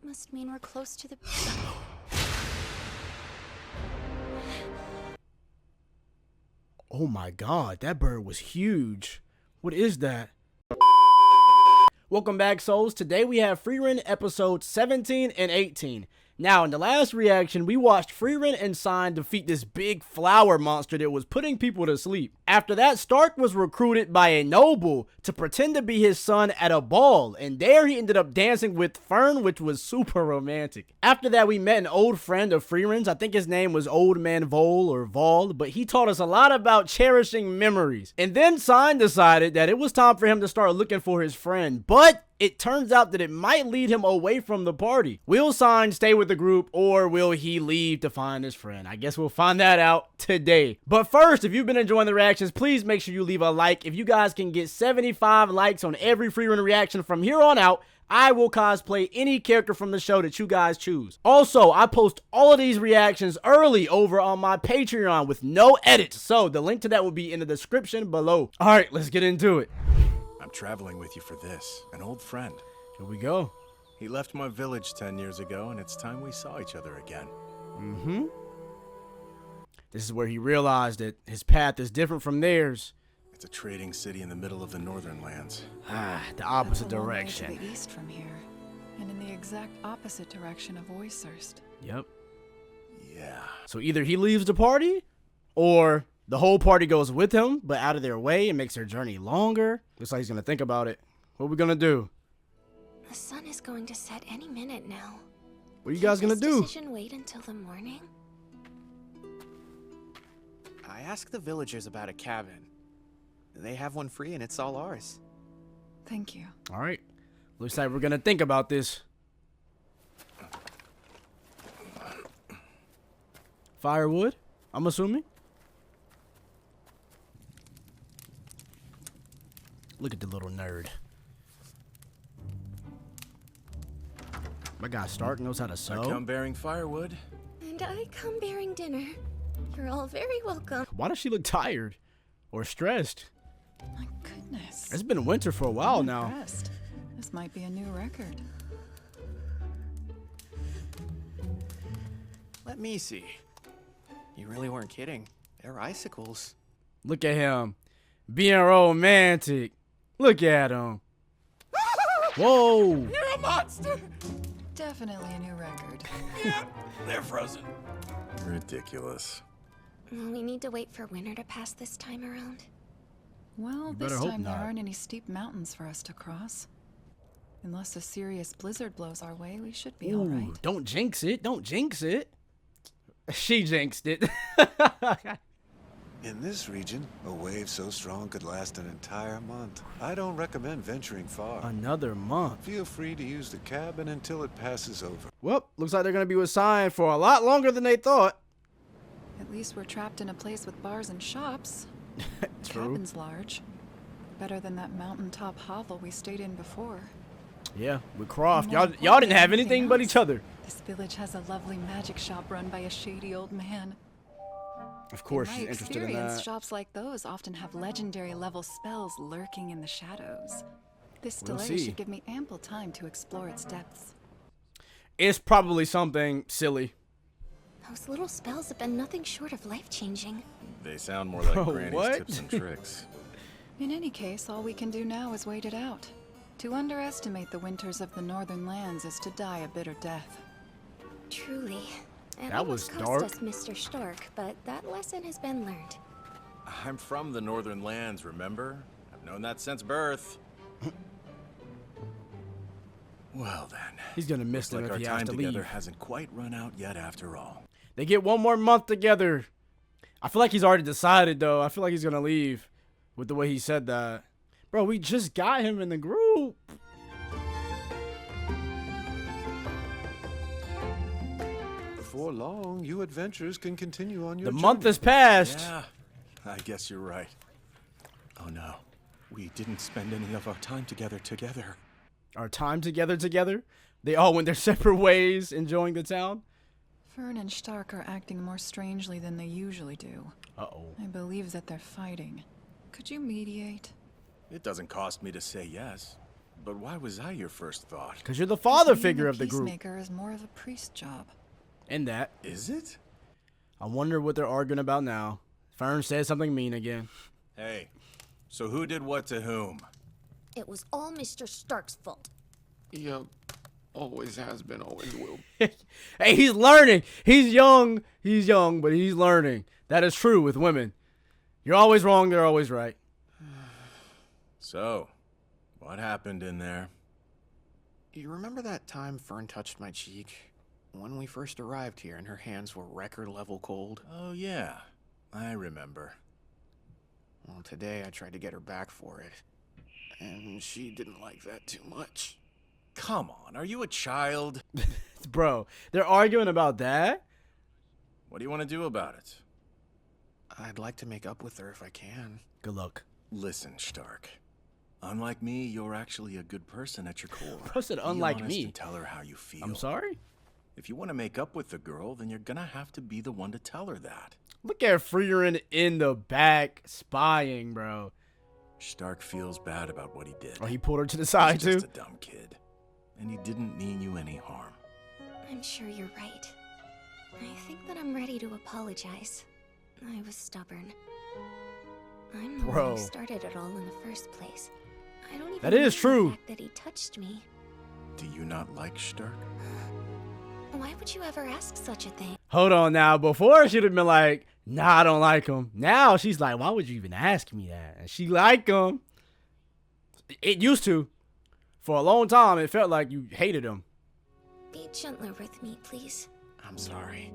Must mean we're close to the... Oh my god, that bird was huge. What is that? Welcome back, souls. Today we have Frieren episodes 17 and 18. Now, in the last reaction, we watched Frieren and Sein defeat this big flower monster that was putting people to sleep. After that, Stark was recruited by a noble to pretend to be his son at a ball, and there he ended up dancing with Fern, which was super romantic. After that, we met an old friend of Frieren's. I think his name was Old Man Vol or Vol, but he taught us a lot about cherishing memories. And then Sein decided that it was time for him to start looking for his friend, but it turns out that it might lead him away from the party. Will Sein stay with the group, or will he leave to find his friend? I guess we'll find that out today. But first, if you've been enjoying the reactions, please make sure you leave a like. If you guys can get 75 likes on every Frieren reaction from here on out, I will cosplay any character from the show that you guys choose. Also, I post all of these reactions early over on my Patreon with no edits, so the link to that will be in the description below. All right, let's get into it. I'm traveling with you for this. An old friend. Here we go. He left my village 10 years ago, and it's time we saw each other again. This is where he realized that his path is different from theirs. It's a trading city in the middle of the northern lands. The opposite That's a long way direction. to the east from here, and in the exact opposite direction of Oysurst. Yep. Yeah. So either he leaves the party, or the whole party goes with him, but out of their way and makes their journey longer. Looks like he's gonna think about it. What are we gonna do? The sun is going to set any minute now. What are you guys gonna Can't do? this decision wait until the morning? I asked the villagers about a cabin. They have one free and it's all ours. Thank you. All right. Looks like we're gonna think about this. Firewood, I'm assuming. Look at the little nerd. My guy Stark knows how to I sew. come bearing firewood. And I come bearing dinner. You're all very welcome. Why does she look tired or stressed? My goodness. It's been winter for a while I'm now. impressed. This might be a new record. Let me see. You really weren't kidding. They're icicles. Look at him, being romantic. Look at him. Whoa. You're a monster! Definitely a new record. Yeah, they're frozen. Ridiculous. Well, we need to wait for winter to pass this time around. Well, better this hope time there not. aren't any steep mountains for us to cross. Unless a serious blizzard blows our way, we should be all Ooh, right. don't jinx it. Don't jinx it. She jinxed it. In this region, a wave so strong could last an entire month. I don't recommend venturing far. Another month. Feel free to use the cabin until it passes over. Well, looks like they're going to be with Sein for a lot longer than they thought. At least we're trapped in a place with bars and shops. True. Cabin's large. Better than that mountaintop hovel we stayed in before. Yeah, with Croft. More Y'all didn't have importantly, anything but each other. This village has a lovely magic shop run by a shady old man. Of course, In she's my interested in experience, that. shops like those often have legendary level spells lurking in the shadows. This We'll delay see. should give me ample time to explore its depths. It's probably something silly. Those little spells have been nothing short of life-changing. They sound more like Oh, Granny's what? tips and tricks. In any case, all we can do now is wait it out. To underestimate the winters of the northern lands is to die a bitter death. Truly. It That was almost cost dark. us Mr. Stark, but that lesson has been learned. I'm from the northern lands, remember? I've known that since birth. Well then. He's going to miss Looks them like our if he has time to together leave. hasn't quite run out yet after all. They get one more month together. I feel like he's already decided, though. I feel like he's going to leave with the way he said that. Bro, we just got him in the group. Before long, you adventurers can continue on your The journey. month has passed. Yeah, I guess you're right. Oh no, we didn't spend any of our time together. Our time together. They all went their separate ways, enjoying the town. Fern and Stark are acting more strangely than they usually do. Uh-oh. I believe that they're fighting. Could you mediate? It doesn't cost me to say yes. But why was I your first thought? Because you're the father Being figure a of the group. peacemaker is more of a priest job. And that. Is it? I wonder what they're arguing about now. Fern said something mean again. Hey, so who did what to whom? It was all Mr. Stark's fault. Yep. Always has been, always will. Hey, he's learning. He's young, but he's learning. That is true with women. You're always wrong, they're always right. So, what happened in there? You remember that time Fern touched my cheek? When we first arrived here and her hands were record-level cold? Oh, yeah. I remember. Well, today I tried to get her back for it. And she didn't like that too much. Come on, are you a child? Bro, they're arguing about that? What do you want to do about it? I'd like to make up with her if I can. Good luck. Listen, Stark. Unlike me, you're actually a good person at your core. Bro said Be unlike honest me. and tell her how you feel. I'm sorry? If you want to make up with the girl, then you're gonna have to be the one to tell her that. Look at Frieren in the back spying, bro. Stark feels bad about what he did. Oh, he pulled her to the side, He's too? just a dumb kid. And he didn't mean you any harm. I'm sure you're right. I think that I'm ready to apologize. I was stubborn. I'm the one Bro. who started it all in the first place. I don't even That is know true. the fact that he touched me. Do you not like Stark? Why would you ever ask such a thing? Hold on now. Before, she'd have been like, nah, I don't like him. Now, she's like, why would you even ask me that? And she like him. It used to. For a long time, it felt like you hated him. Be gentler with me, please. I'm sorry.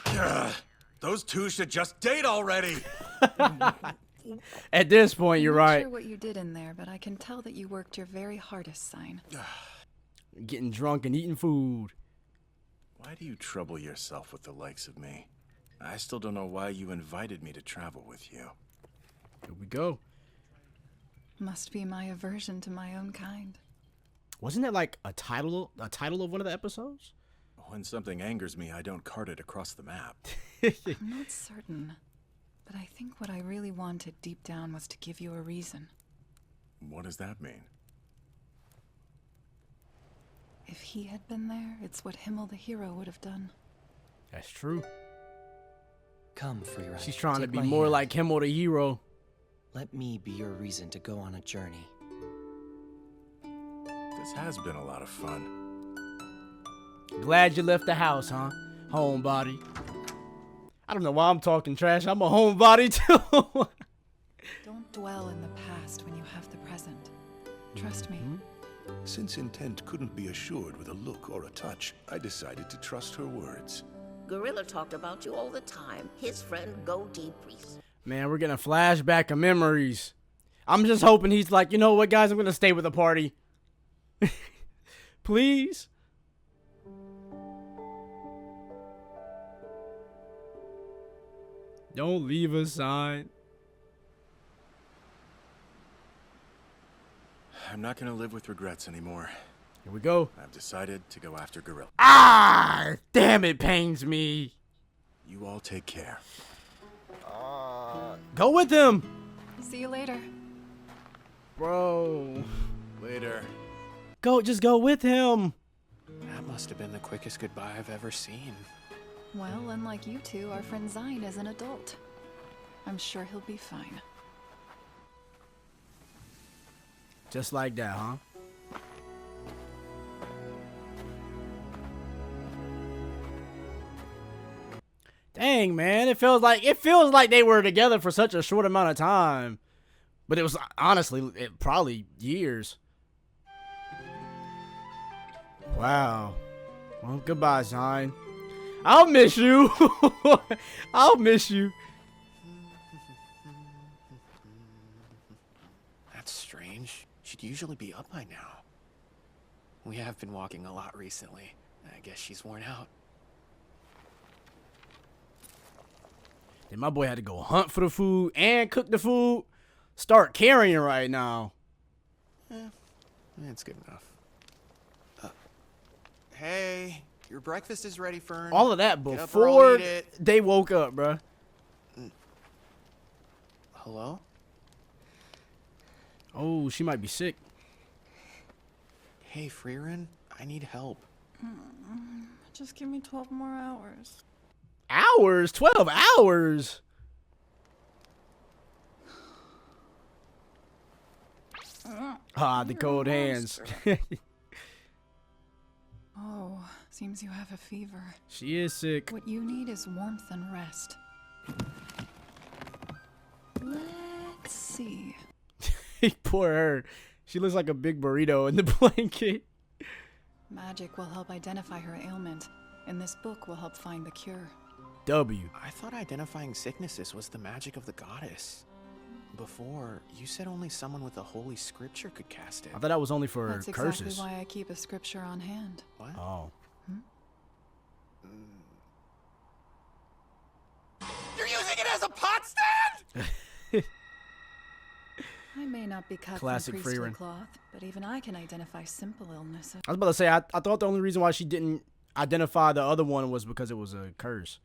Ugh, those two should just date already. At this point, you're I'm not right. sure what you did in there, but I can tell that you worked your very hardest, Sein. Getting drunk and eating food. Why do you trouble yourself with the likes of me? I still don't know why you invited me to travel with you. Here we go. Must be my aversion to my own kind. Wasn't it like a title of one of the episodes? When something angers me, I don't cart it across the map. I'm not certain, but I think what I really wanted deep down was to give you a reason. What does that mean? If he had been there, it's what Himmel the hero would have done. That's true. Come, Frieren. She's trying to Take be my more hand. like him or the hero. Let me be your reason to go on a journey. This has been a lot of fun. Glad you left the house, huh? Homebody. I don't know why I'm talking trash. I'm a homebody too. Don't dwell in the past when you have the present. Trust me. Since intent couldn't be assured with a look or a touch, I decided to trust her words. Gorilla talked about you all the time. His friend Goldie Priest. Man, we're getting a flashback of memories. I'm just hoping he's like, you know what, guys? I'm going to stay with the party. Please? Don't leave a sign. I'm not gonna live with regrets anymore. Here we go. I've decided to go after Gorilla. Ah! Damn, it pains me. You all take care. Go with him. See you later. Bro. Later. Just go with him. That must have been the quickest goodbye I've ever seen. Well, unlike you two, our friend Sein is an adult. I'm sure he'll be fine. Just like that, huh? Dang, man, it feels like they were together for such a short amount of time. But it was honestly probably years. Wow. Well, goodbye, Sein. I'll miss you. I'll miss you. That's strange. She'd usually be up by now. We have been walking a lot recently. I guess she's worn out. Then my boy had to go hunt for the food and cook the food. Start carrying right now. It's good enough. Hey, your breakfast is ready, Fern. All of that Get up or I'll before eat it. they woke up, bruh. Hello? Oh, she might be sick. Hey, Frieren, I need help. Just give me 12 more hours. Hours? 12 hours? Ah, the cold hands. Oh, seems you have a fever. She is sick. What you need is warmth and rest. Let's see. Poor her. She looks like a big burrito in the blanket. Magic will help identify her ailment, and this book will help find the cure. W. I thought identifying sicknesses was the magic of the goddess. Before, you said only someone with a holy scripture could cast it. I thought that was only for That's curses. exactly why I keep a scripture on hand. What? Oh. You're using it as a pot stand? I may not be cut Classic from priesthood Frieren. cloth, but even I can identify simple illnesses. I was about to say, I thought the only reason why she didn't identify the other one was because it was a curse.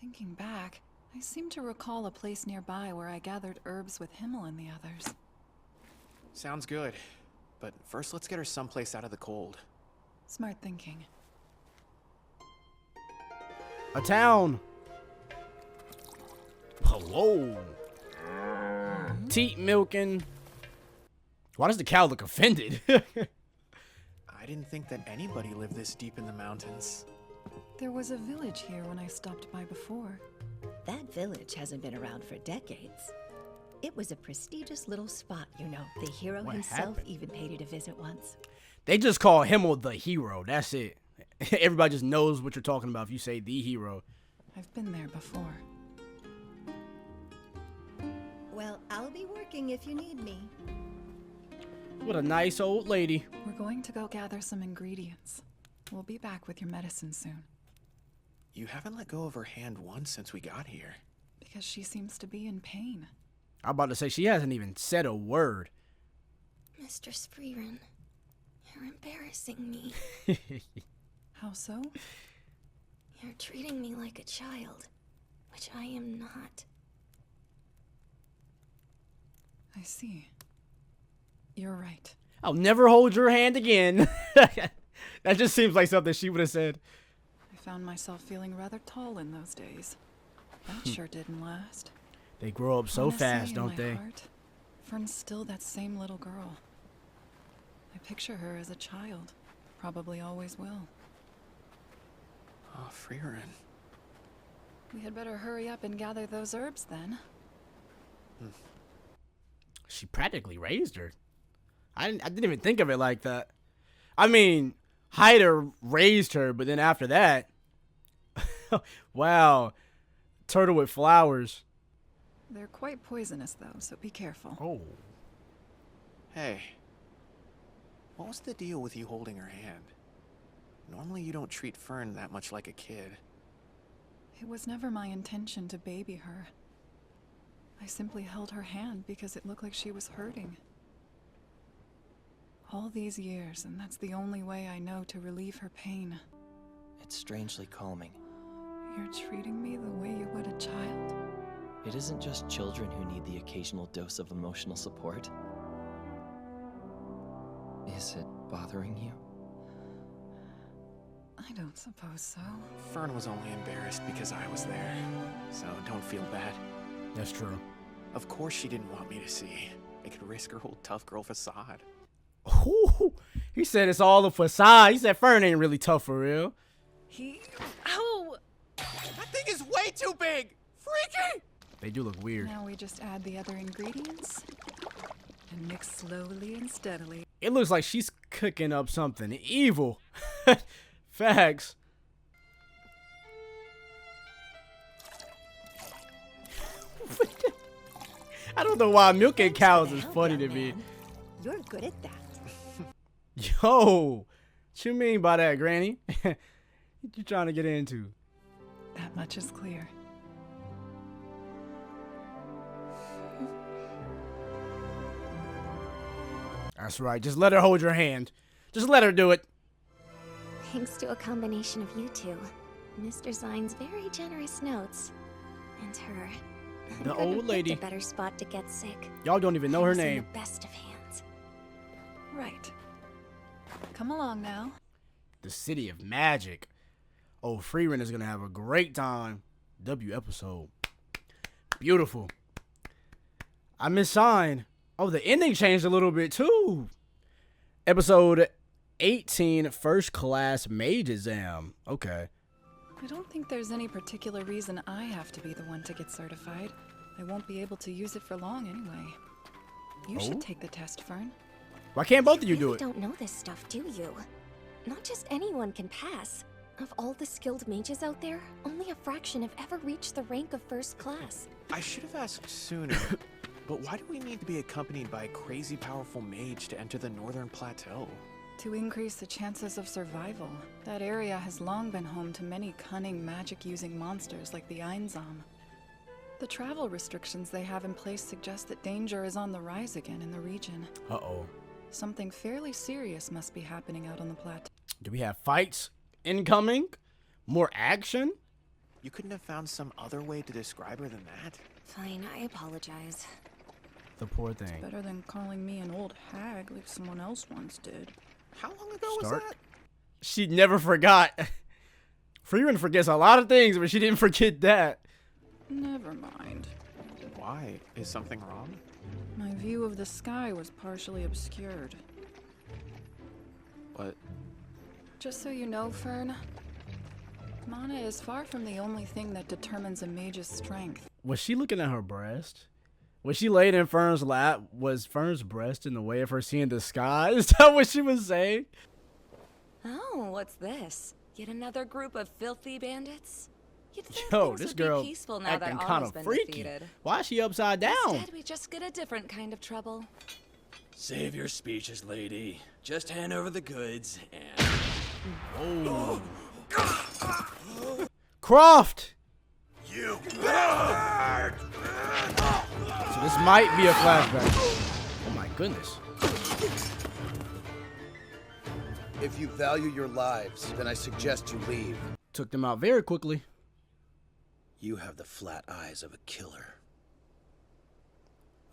Thinking back, I seem to recall a place nearby where I gathered herbs with Himmel and the others. Sounds good. But first, let's get her someplace out of the cold. Smart thinking. A town. Hello. Teat milking. Why does the cow look offended? I didn't think that anybody lived this deep in the mountains. There was a village here when I stopped by before. That village hasn't been around for decades. It was a prestigious little spot, you know. The hero What himself happened? even paid it a visit once. They just call Himmel the hero. That's it. Everybody just knows what you're talking about if you say the hero. I've been there before. Well, I'll be working if you need me. What a nice old lady. We're going to go gather some ingredients. We'll be back with your medicine soon. You haven't let go of her hand once since we got here. Because she seems to be in pain. I'm about to say she hasn't even said a word. Mistress Frieren, you're embarrassing me. How so? You're treating me like a child, which I am not. I see. You're right. I'll never hold your hand again. That just seems like something she would have said. I found myself feeling rather tall in those days. That sure didn't last. They grow up so Honestly, fast, in don't my they? Heart, Fern's still that same little girl. I picture her as a child. Probably always will. Oh, Frieren. We had better hurry up and gather those herbs then. She practically raised her. I didn't even think of it like that. I mean, Haida raised her, but then after that, wow, turtle with flowers. They're quite poisonous though, so be careful. Oh, Hey. What was the deal with you holding her hand? Normally you don't treat Fern that much like a kid. It was never my intention to baby her. I simply held her hand because it looked like she was hurting. All these years, and that's the only way I know to relieve her pain. It's strangely calming. You're treating me the way you would a child. It isn't just children who need the occasional dose of emotional support. Is it bothering you? I don't suppose so. Fern was only embarrassed because I was there, so don't feel bad. that's true. Of course she didn't want me to see. It could risk her whole tough girl facade. Ooh, he said it's all a facade. He said Fern ain't really tough for real. Ow! That thing is way too big! Freaky! They do look weird. Now we just add the other ingredients and mix slowly and steadily. It looks like she's cooking up something evil. Facts. I don't know why milking Thanks cows for the is help, funny young to me. man. You're good at that. Yo, what you mean by that, Granny? What you trying to get into? That much is clear. That's right. Just let her hold your hand. Just let her do it. Thanks to a combination of you two, Mr. Sein's very generous notes, and her. I The couldn't old have picked lady. a better spot to get sick. Y'all don't even know I her was in name. the best of hands. Right. Come along now. The City of Magic. Oh, Frieren is going to have a great time. W episode. Beautiful. I miss Sein. Oh, the ending changed a little bit too. Episode 18, First-Class Mage Exam. Okay. I don't think there's any particular reason I have to be the one to get certified. I won't be able to use it for long anyway. You should take the test, Fern. Why can't both of you do You it? don't know this stuff, do you? Not just anyone can pass. Of all the skilled mages out there, only a fraction have ever reached the rank of first class. I should have asked sooner, but why do we need to be accompanied by a crazy powerful mage to enter the Northern Plateau? To increase the chances of survival. That area has long been home to many cunning magic-using monsters like the Einzam. The travel restrictions they have in place suggest that danger is on the rise again in the region. Uh-oh. Something fairly serious must be happening out on the plateau. Do we have fights incoming? More action? You couldn't have found some other way to describe her than that? Fine, I apologize. The poor thing. Better than calling me an old hag like someone else once did. How long ago was Start. that? She never forgot. Frieren forgets a lot of things, but she didn't forget that. Never mind. Why? Is something wrong? My view of the sky was partially obscured. What? Just so you know, Fern, mana is far from the only thing that determines a mage's strength. Was she looking at her breast? When she laid in Fern's lap, was Fern's breast in the way of her seeing the sky? Is that what she was saying? Oh, what's this? Yet another group of filthy bandits? You'd think Yo, things this would be girl peaceful now acting that kind Anna's of been freaky. defeated. Why is she upside down? Instead, we just get a different kind of trouble. Save your speeches, lady. Just hand over the goods and... Oh. Croft! You So this might be a flashback. Oh my goodness. If you value your lives, then I suggest you leave. Took them out very quickly. You have the flat eyes of a killer.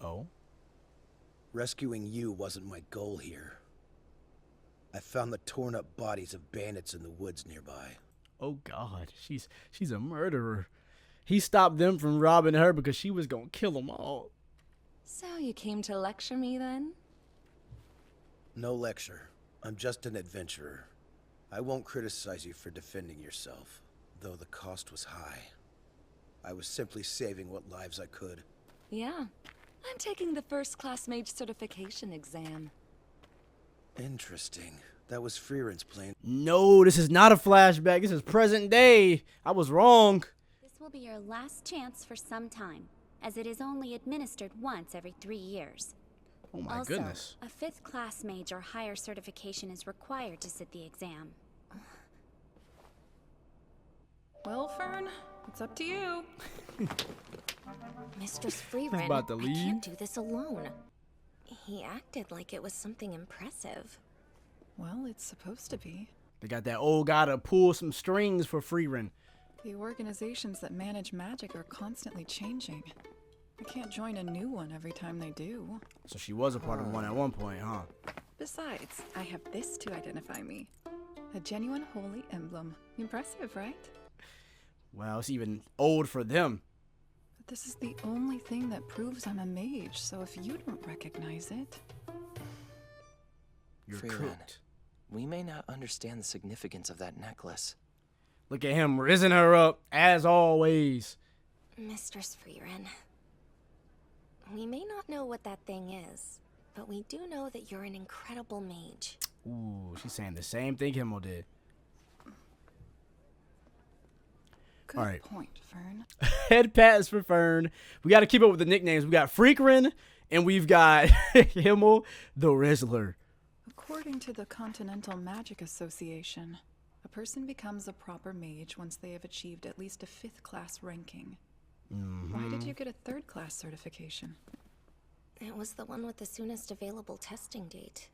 Oh? Rescuing you wasn't my goal here. I found the torn up bodies of bandits in the woods nearby. Oh God, she's a murderer. He stopped them from robbing her because she was gonna kill them all. So you came to lecture me then? No lecture. I'm just an adventurer. I won't criticize you for defending yourself, though the cost was high. I was simply saving what lives I could. Yeah. I'm taking the First-Class Mage Certification exam. Interesting. That was Frieren's plan. No, this is not a flashback. This is present day. I was wrong. This will be your last chance for some time, as it is only administered once every 3 years. Oh my also, goodness. a 5th class mage or higher certification is required to sit the exam. Well, Fern, it's up to you. Mistress Frieren, about to I leave. can't do this alone. He acted like it was something impressive. Well, it's supposed to be. They got that old guy to pull some strings for Frieren. The organizations that manage magic are constantly changing. I can't join a new one every time they do. So she was a part of one at one point, huh? Besides, I have this to identify me. A genuine holy emblem. Impressive, right? Well, it's even old for them. But this is the only thing that proves I'm a mage, so if you don't recognize it... You're Frieren, cooked. we may not understand the significance of that necklace. Look at him, raising her up, as always. Mistress Frieren, we may not know what that thing is, but we do know that you're an incredible mage. Ooh, she's saying the same thing Himmel did. Good All right. point, Fern. Head pass for Fern. We got to keep up with the nicknames. We got Frieren, and we've got Himmel the Rizzler. According to the Continental Magic Association, a person becomes a proper mage once they have achieved at least a 5th class ranking. Why did you get a 3rd class certification? It was the one with the soonest available testing date.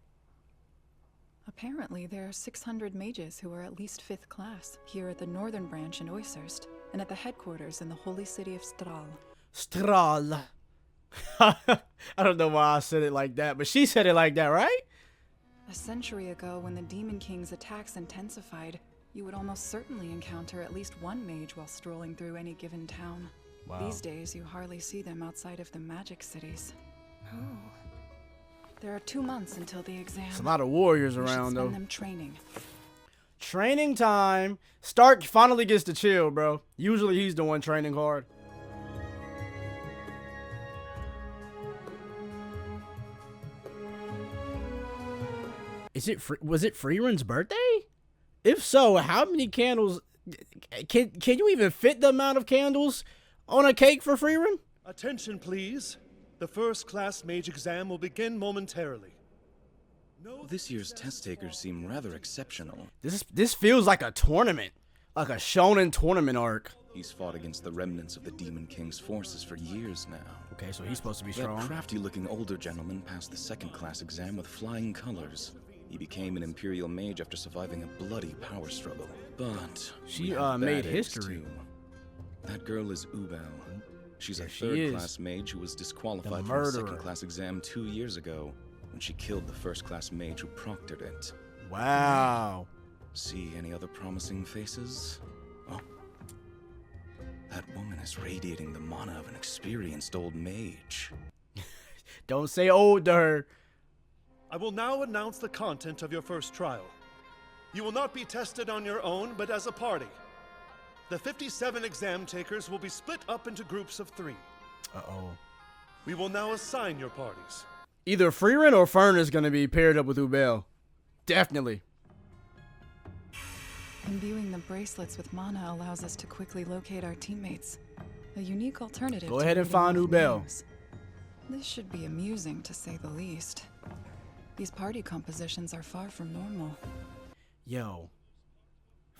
Apparently, there are 600 mages who are at least 5th class here at the northern branch in Oysterst and at the headquarters in the holy city of Stral. Stral. I don't know why I said it like that, but she said it like that, right? A century ago, when the Demon King's attacks intensified, you would almost certainly encounter at least one mage while strolling through any given town. Wow. These days, you hardly see them outside of the magic cities. Oh. There are 2 months until the exam. There's a lot of warriors We should around, though. spend them training. Training time. Stark finally gets to chill, bro. Usually he's the one training hard. Was it Frieren's birthday? If so, how many candles? Can you even fit the amount of candles on a cake for Frieren? Attention, please. The First-Class Mage Exam will begin momentarily. This year's test takers seem rather exceptional. This feels like a tournament, like a shonen tournament arc. He's fought against the remnants of the Demon King's forces for years now. Okay, so he's supposed to be strong. That crafty-looking older gentleman passed the second-class exam with flying colors. He became an Imperial Mage after surviving a bloody power struggle. But she we have made bad eggs, history. too. That girl is Ubel. She's a she third-class mage who was disqualified from the second-class exam 2 years ago when she killed the first-class mage who proctored it. Wow. See any other promising faces? Oh. That woman is radiating the mana of an experienced old mage. Don't say old to her. I will now announce the content of your first trial. You will not be tested on your own, but as a party. The 57 exam takers will be split up into groups of 3. Uh-oh. We will now assign your parties. Either Frieren or Fern is going to be paired up with Ubel. Definitely. Imbuing the bracelets with mana allows us to quickly locate our teammates. A unique alternative. Go ahead and find Ubel. This should be amusing, to say the least. These party compositions are far from normal. Yo.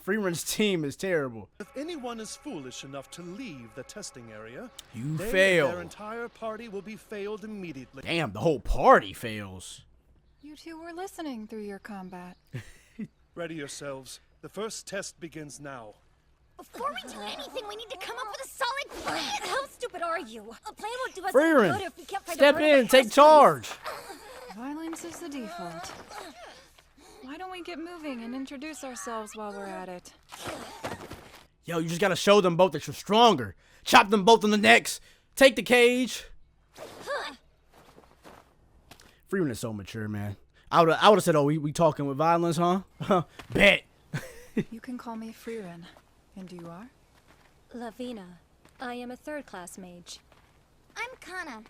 Frieren's team is terrible. If anyone is foolish enough to leave the testing area, you they fail. And their entire party will be failed immediately. Damn, the whole party fails. You two were listening through your combat. Ready yourselves. The first test begins now. Before we do anything, we need to come up with a solid plan. How stupid are you? A plan won't do us Frieren, any good if we can't find step in, take charge. Violence is the default. Why don't we get moving and introduce ourselves while we're at it? Yo, you just gotta show them both that you're stronger. Chop them both in the necks. Take the cage. Frieren is so mature, man. I would have said, oh, we talking with violence, huh? Bet. You can call me Frieren. And you are? Lavina. I am a third-class mage. I'm Kana.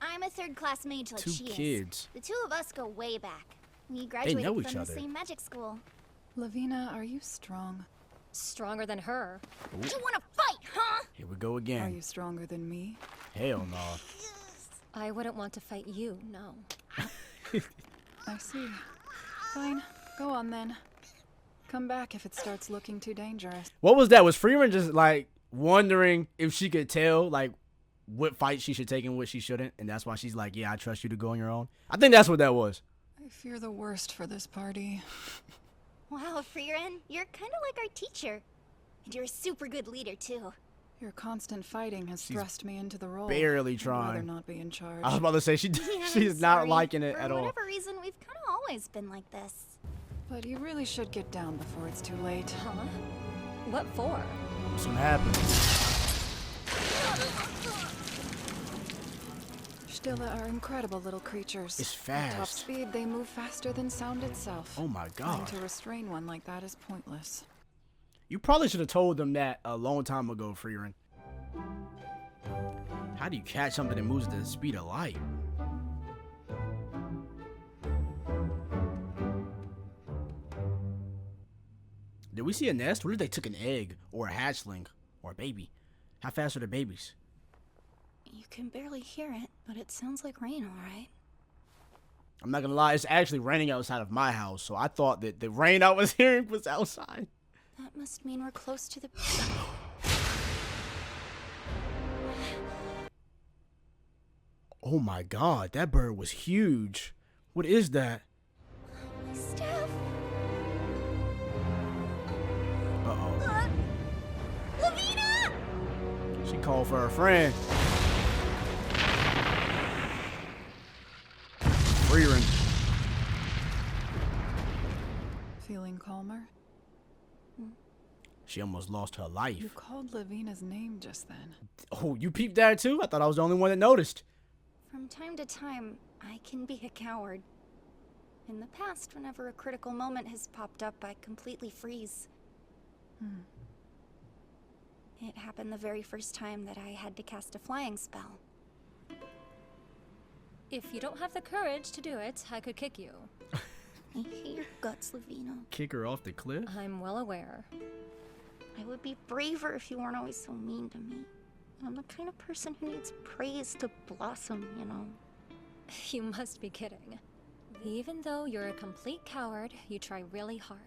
I'm a third-class mage like she is. 2 kids. The two of us go way back. We graduated know each from other. the same magic school. Lavina, are you strong? Stronger than her. Ooh. You wanna fight, huh? Here we go again. Are you stronger than me? Hell no. I wouldn't want to fight you, no. I see. Fine. Go on then. Come back if it starts looking too dangerous. What was that? Was Frieren just like wondering if she could tell like what fight she should take and what she shouldn't, and that's why she's like, yeah, I trust you to go on your own? I think that's what that was. I fear the worst for this party. Wow, Frieren, you're kind of like our teacher. And you're a super good leader, too. Your constant fighting has thrust me into the role. Barely I'd rather trying. not be in charge. I was about to say she's I'm not sorry. liking it For at all. whatever reason, we've kind of always been like this. But you really should get down before it's too late. Huh? What for? What's gonna happen? Stilla are incredible little creatures. It's At top fast. speed, they move faster than sound itself. Oh my Trying god. to restrain one like that is pointless. You probably should have told them that a long time ago, Frieren. How do you catch something that moves at the speed of light? Did we see a nest? What if they took an egg or a hatchling or a baby? How fast are the babies? You can barely hear it, but it sounds like rain, all right. I'm not gonna lie, it's actually raining outside of my house, so I thought that the rain I was hearing was outside. That must mean we're close to the... Oh my god, that bird was huge. What is that? My staff. Uh-oh. Lavina! She called for her friend. Frieren. Feeling calmer? She almost lost her life. You called Lavina's name just then. Oh, you peeped that too? I thought I was the only one that noticed. From time to time, I can be a coward. In the past, whenever a critical moment has popped up, I completely freeze. It happened the very first time that I had to cast a flying spell. If you don't have the courage to do it, I could kick you. I hate your guts, Lavina. Kick her off the cliff? I'm well aware. I would be braver if you weren't always so mean to me. I'm the kind of person who needs praise to blossom, you know. You must be kidding. Even though you're a complete coward, you try really hard.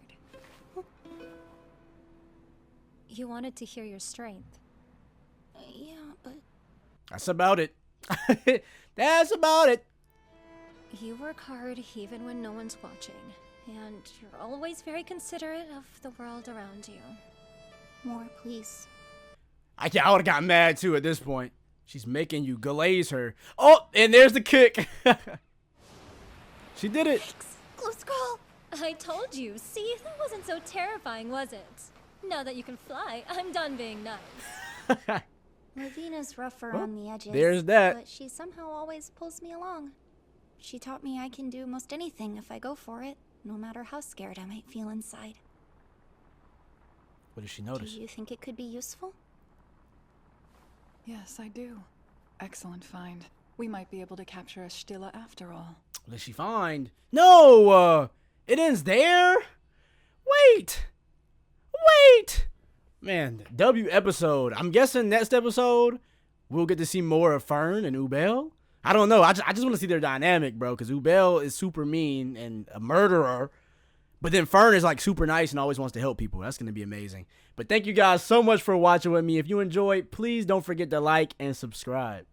You wanted to hear your strength. Yeah, but... That's about it. That's about it. You work hard even when no one's watching. And you're always very considerate of the world around you. More, please. I would have got mad too at this point. She's making you glaze her. Oh, and there's the kick. She did it. Thanks, close call. I told you. See, that wasn't so terrifying, was it? Now that you can fly, I'm done being nice. Lavina's rougher Well, on the edges. there's that. But she somehow always pulls me along. She taught me I can do most anything if I go for it, no matter how scared I might feel inside. What did she notice? Do you think it could be useful? Yes, I do. Excellent find. We might be able to capture a Stilla after all. What did she find? No! It ends there? Wait! Man, W episode. I'm guessing next episode, we'll get to see more of Fern and Ubel. I don't know. I just want to see their dynamic, bro, because Ubel is super mean and a murderer. But then Fern is like super nice and always wants to help people. That's going to be amazing. But thank you guys so much for watching with me. If you enjoyed, please don't forget to like and subscribe.